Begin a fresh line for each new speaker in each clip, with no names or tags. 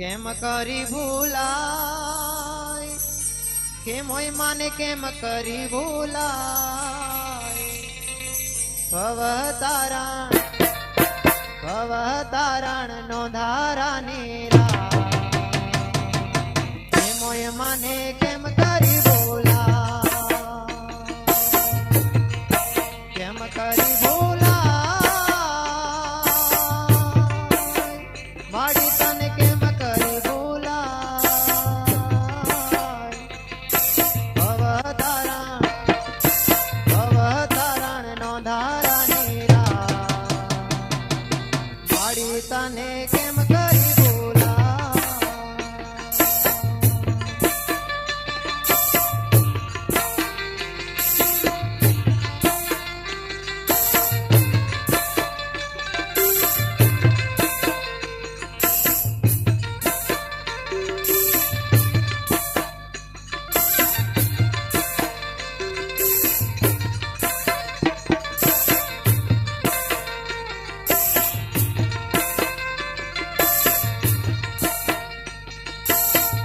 કેમ કરી ભૂલાય કેમ હોય માને કેમ કરી ભૂલાય ભવતારણ નો ધારાની કેમ હોય માને કેમ કરી ભૂલાય કેમ કરી ભૂલાય માડી તને કેમ કરી ભવતારણ નો ધારાની માડી તને કેમ કરી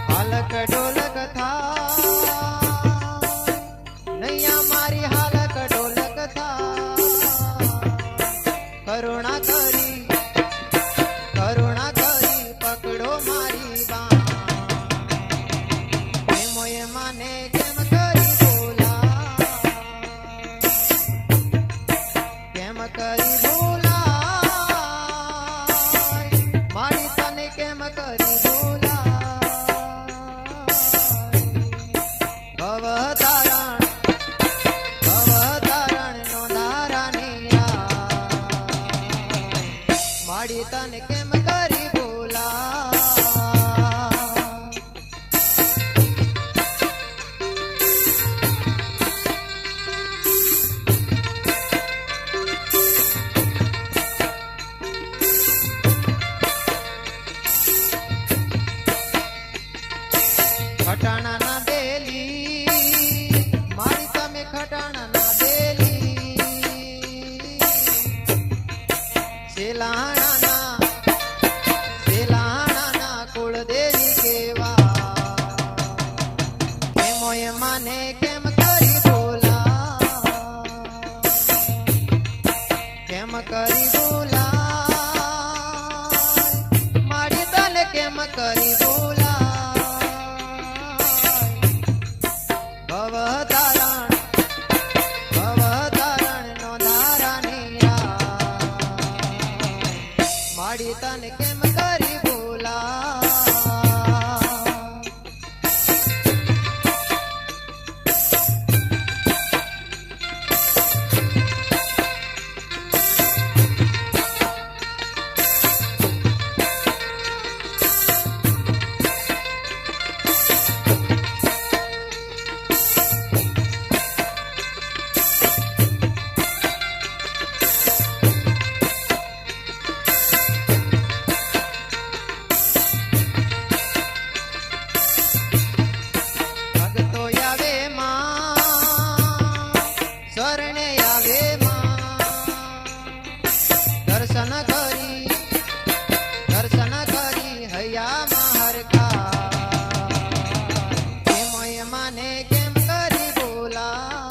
હાલક ડોલક થા નૈયા મારી હાલક ડોલક થા કરુણા કરી પકડો મારી બાં કેમોય માને કેમ કરી બોલા કેમ કરી બોલા મારી તને કેમ કરી ભવતારણ નો ધારાની માડી તને કેમ કરી બોલા ખટાણા ના બેલી મારી તમે ખટાણા ના બેલી સેલાણા કુળદેવી કેવા કેમોય માને કેમ કરી બોલા કેમ કરી બોલા મારી તને કેમ કરી બોલા ભવતારણ નો ધારાની માડી તને કેમ કરી બોલા ભગતો આવે માં શરણે આવે માં દર્શન કરી હૈયામાં હરખા કેમોય માને કેમ કરી બોલા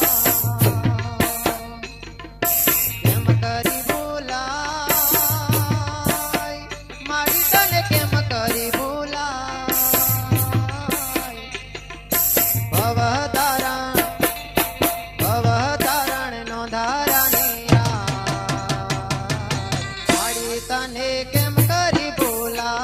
કેમ કરી બોલા મારી તને કેમ કરી બોલા ભવતારણ નો ધારાની માડી તને કેમ કરી બોલા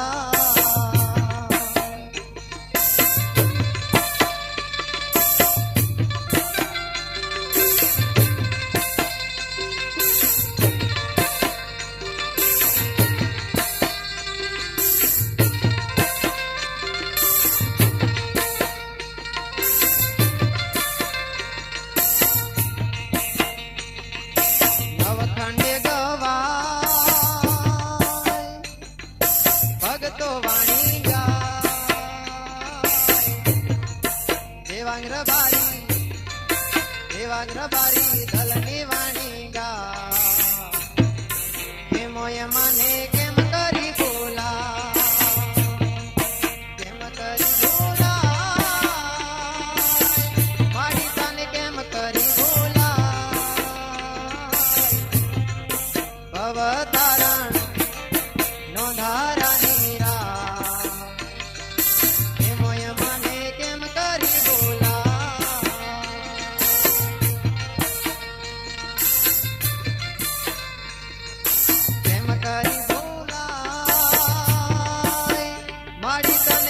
નવખંડે ગવાય ભગતો વાણી ગાય દેવાંગ્ર બારી ધલની વાણી ગાય કેમોય મને કેમ કરી બોલા વાડી